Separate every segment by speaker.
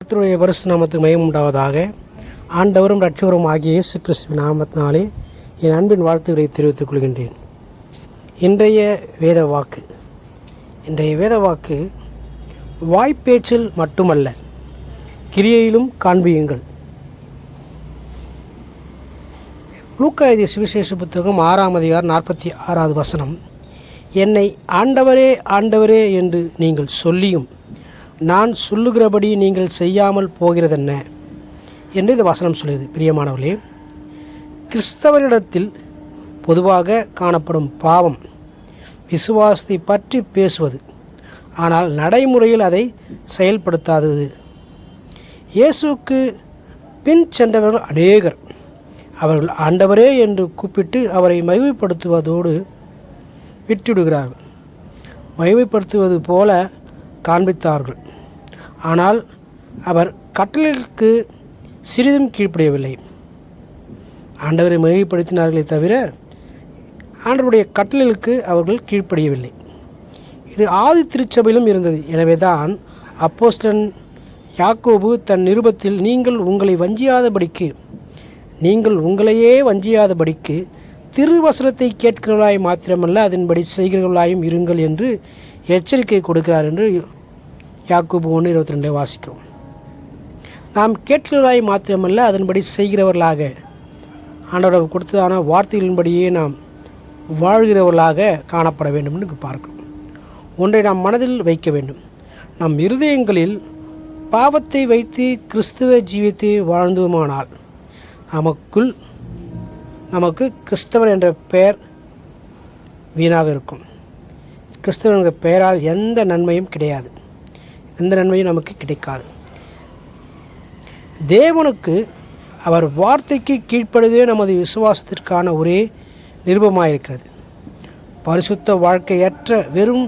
Speaker 1: கர்த்தருடைய பரிசுத்த நாமத்துக்கு மகிமை உண்டாவதாக. ஆண்டவரும் இரட்சகரும் ஆகிய இயேசு கிறிஸ்துவின் நாமத்தினாலே என் அன்பின் வாழ்த்துக்களை தெரிவித்துக் கொள்கின்றேன். இன்றைய வேத வாக்கு வாய்ப்பேச்சில் மட்டுமல்ல, கிரியையிலும் காண்பியுங்கள். லூக்கா எழுதிய சுவிசேஷ புத்தகம் 6ஆம் அதிகாரம் 46வது வசனம். என்னை ஆண்டவரே ஆண்டவரே என்று நீங்கள் சொல்லியும் நான் சொல்லுகிறபடி நீங்கள் செய்யாமல் போகிறதென்ன என்று இந்த வசனம் சொல்லுது. பிரியமானவர்களே, கிறிஸ்தவரிடத்தில் பொதுவாக காணப்படும் பாவம் விசுவாசத்தை பற்றி பேசுவது, ஆனால் நடைமுறையில் அதை செயல்படுத்தாதது. இயேசுவுக்கு பின் சென்றவர்கள் அநேகர் அவர்கள் ஆண்டவரே என்று கூப்பிட்டு அவரை மகிமைப்படுத்துவதோடு விட்டுவிடுகிறார்கள். மகிமைப்படுத்துவது போல காண்பித்தார்கள், ஆனால் அவர் கட்டளைக்கு சிறிதும் கீழ்ப்படியவில்லை. ஆண்டவரை மகிமைப்படுத்தினார்களே தவிர ஆண்டவருடைய கட்டளைகளுக்கு அவர்கள் கீழ்ப்படியவில்லை. இது ஆதி திருச்சபையிலும் இருந்தது. எனவே தான் அப்போஸ்தலன் யாக்கோபு தன் நிருபத்தில் நீங்கள் உங்களையே வஞ்சியாதபடிக்கு திருவசனத்தை கேட்கிறவர்களாய் மாத்திரமல்ல அதன்படி செய்கிறவர்களாயும் இருங்கள் என்று எச்சரிக்கை கொடுக்கிறார் என்று யாக்கோபு 1:22 வாசிக்கிறோம். நாம் கேட்கிறவர்களாய் மாத்திரமல்ல அதன்படி செய்கிறவர்களாக, ஆண்டவர் கொடுத்ததான வார்த்தைகளின்படியே நாம் வாழ்கிறவர்களாக காணப்பட வேண்டும் என்று பார்க்கிறோம். ஒன்றை நாம் மனதில் வைக்க வேண்டும். நம் இருதயங்களில் பாவத்தை வைத்து கிறிஸ்துவ ஜீவித்தை வாழ்ந்தோமானால் நமக்கு கிறிஸ்தவன் என்ற பெயர் வீணாக இருக்கும். கிறிஸ்தவன் என்ற பெயரால் எந்த நன்மையும் கிடையாது, எந்த நன்மையும் நமக்கு கிடைக்காது. தேவனுக்கு அவர் வார்த்தைக்கு கீழ்ப்படுவதே நமது விசுவாசத்திற்கான ஒரே நிருபமாயிருக்கிறது. பரிசுத்த வாழ்க்கையற்ற வெறும்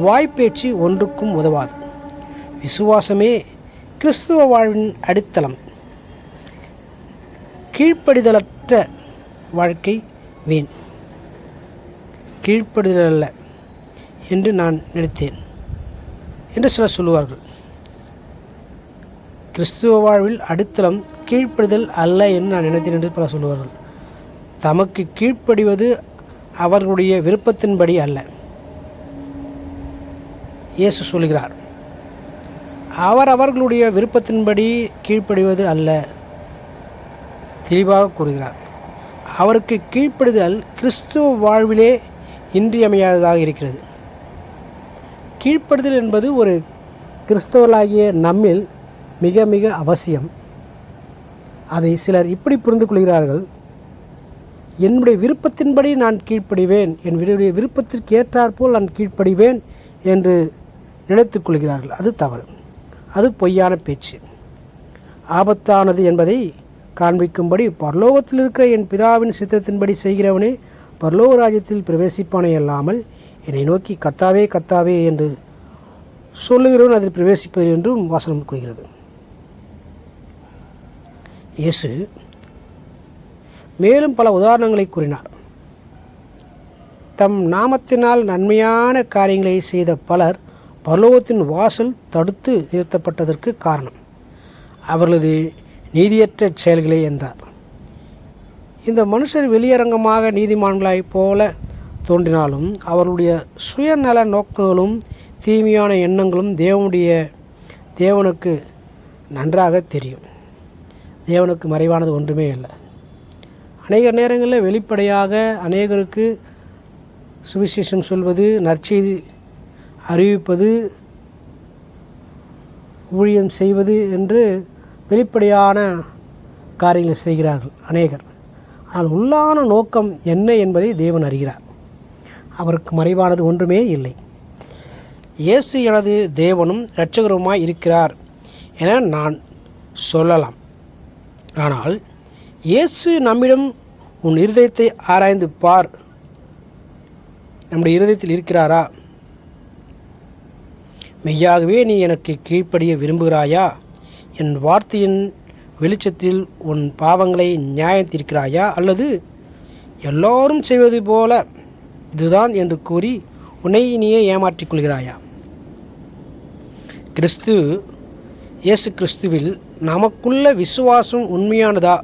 Speaker 1: வாய்ப்பேச்சு ஒன்றுக்கும் உதவாது. விசுவாசமே கிறிஸ்துவ வாழ்வின் அடித்தளம். கீழ்ப்படிதலற்ற வாழ்க்கை வீண். கீழ்ப்படிதல் அல்ல என்று நான் நினைத்தேன் என்று சிலர் சொல்லுவார்கள். கிறிஸ்துவ வாழ்வில் அடித்தளம் கீழ்ப்படிதல் அல்ல என்று நான் நினைத்தேன் என்று பலர் சொல்லுவார்கள். தமக்கு கீழ்ப்படிவது அவர்களுடைய விருப்பத்தின்படி அல்ல. இயேசு சொல்கிறார், அவர்களுடைய விருப்பத்தின்படி கீழ்ப்படிவது அல்ல. தெளிவாக கூறுகிறார், அவருக்கு கீழ்ப்படிதல் கிறிஸ்துவ வாழ்விலே இன்றியமையாததாக இருக்கிறது. கீழ்ப்படுதல் என்பது ஒரு கிறிஸ்தவர்களாகிய நம்மில் மிக மிக அவசியம். அதை சிலர் இப்படி புரிந்து கொள்கிறார்கள், என்னுடைய விருப்பத்தின்படி நான் கீழ்ப்படிவேன், என்னுடைய விருப்பத்திற்கு ஏற்றாற்போல் நான் கீழ்ப்படிவேன் என்று நினைத்து கொள்கிறார்கள். அது தவறு, அது பொய்யான பேச்சு. ஆபத்தானது என்பதை காண்பிக்கும்படி பரலோகத்தில் இருக்கிற என் பிதாவின் சித்தத்தின்படி செய்கிறவனே பரலோக ராஜ்யத்தில் பிரவேசிப்பானே அல்லாமல் என்னை நோக்கி கர்த்தாவே கர்த்தாவே என்று சொல்லுகிறவன் அதில் பிரவேசிப்பது என்றும் வாசனம் கூறுகிறது. இயேசு மேலும் பல உதாரணங்களை கூறினார். தம் நாமத்தினால் நன்மையான காரியங்களை செய்த பலர் பரலோகத்தின் வாசல் தடுத்து நிறுத்தப்பட்டதற்கு காரணம் அவர்களது நீதியற்ற செயல்களே என்றார். இந்த மனுஷர் வெளியரங்கமாக நீதிமான்களாய் போல தோன்றினாலும் அவர்களுடைய சுயநல நோக்கங்களும் தீமையான எண்ணங்களும் தேவனுக்கு நன்றாக தெரியும். தேவனுக்கு மறைவானது ஒன்றுமே இல்லை. அநேக நேரங்களில் வெளிப்படையாக அநேகருக்கு சுவிசேஷம் சொல்வது, நற்செய்தி அறிவிப்பது, ஊழியம் செய்வது என்று வெளிப்படையான காரியங்களை செய்கிறார்கள் அநேகர். ஆனால் உள்ளான நோக்கம் என்ன என்பதை தேவன் அறிகிறார். அவருக்கு மறைவானது ஒன்றுமே இல்லை. இயேசு எனது தேவனும் இரட்சகருமாய் இருக்கிறார் என நான் சொல்லலாம். ஆனால் இயேசு நம்மிடம் உன் இருதயத்தை ஆராய்ந்து பார், நம்முடைய இருதயத்தில் இருக்கிறாரா? மெய்யாகவே நீ எனக்கு கீழ்ப்படிய விரும்புகிறாயா? என் வார்த்தையின் வெளிச்சத்தில் உன் பாவங்களை நியாயம் தீர்க்கிறாயா? அல்லது எல்லோரும் செய்வது போல இதுதான் என்று கூறி உன்னை நீயே ஏமாற்றிக் கொள்கிறாயா? கிறிஸ்து இயேசு கிறிஸ்துவில் நமக்குள்ள விசுவாசம் உண்மையானதா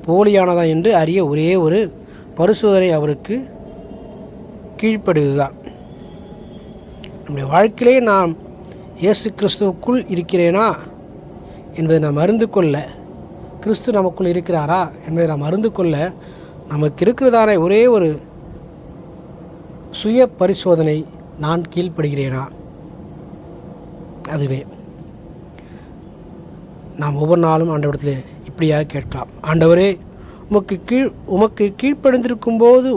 Speaker 1: போலியானதா என்று அறிய ஒரே ஒரு பரிசோதனை அவருக்கு கீழ்ப்படுவதுதான். நம்முடைய வாழ்க்கையிலே நாம் இயேசு கிறிஸ்துவுக்குள் இருக்கிறேனா என்பதை நாம் அறிந்து கொள்ள, கிறிஸ்து நமக்குள் இருக்கிறாரா என்பதை நாம் அறிந்து கொள்ள நமக்கு இருக்கிறதான ஒரே ஒரு சுய பரிசோதனை, நான் கீழ்ப்படுகிறேனா. அதுவே நாம் ஒவ்வொரு நாளும் ஆண்டவரிடத்தில் இப்படியாக கேட்கலாம். ஆண்டவரே, உமக்கு கீழ்ப்படிந்திருக்கும் போது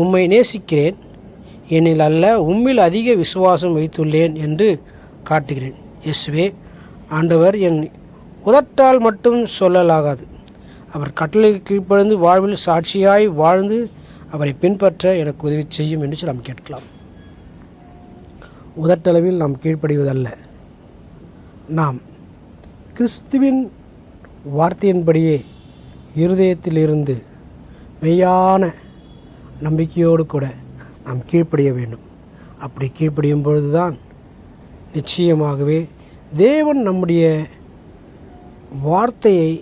Speaker 1: உம்மை நேசிக்கிறேன், என்னில் அல்ல உம்மில் அதிக விசுவாசம் வைத்துள்ளேன் என்று காட்டுகிறேன். இயேசுவே, ஆண்டவர் என் உதட்டால் மட்டும் சொல்லலாகாது, அவர் கட்டளைக்கு கீழ்ப்படிந்து வாழ்வில் சாட்சியாய் வாழ்ந்து அவரை பின்பற்ற எனக்கு உதவி செய்யும் என்று நாம் கேட்கலாம். உதட்டளவில் நாம் கீழ்ப்படிவதல்ல, நாம் கிறிஸ்துவின் வார்த்தையின்படியே இருதயத்திலிருந்து மெய்யான நம்பிக்கையோடு கூட நாம் கீழ்ப்படிய வேண்டும். அப்படி கீழ்ப்படியும் பொழுதுதான் நிச்சயமாகவே தேவன் நம்முடைய வார்த்தையை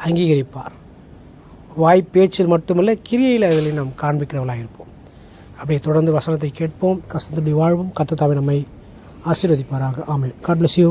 Speaker 1: அங்கீகரிப்பார். வாய்ப்பேச்சில் மட்டுமல்ல, கிரியையில் அதில் நாம் காண்பிக்கிறவர்களாக இருப்போம். அப்படியே தொடர்ந்து வசனத்தை கேட்போம். கஷ்டத்துடைய வாழ்வும் கர்த்தர் நம்மை ஆசீர்வதிப்பாராக. ஆமென். God bless you.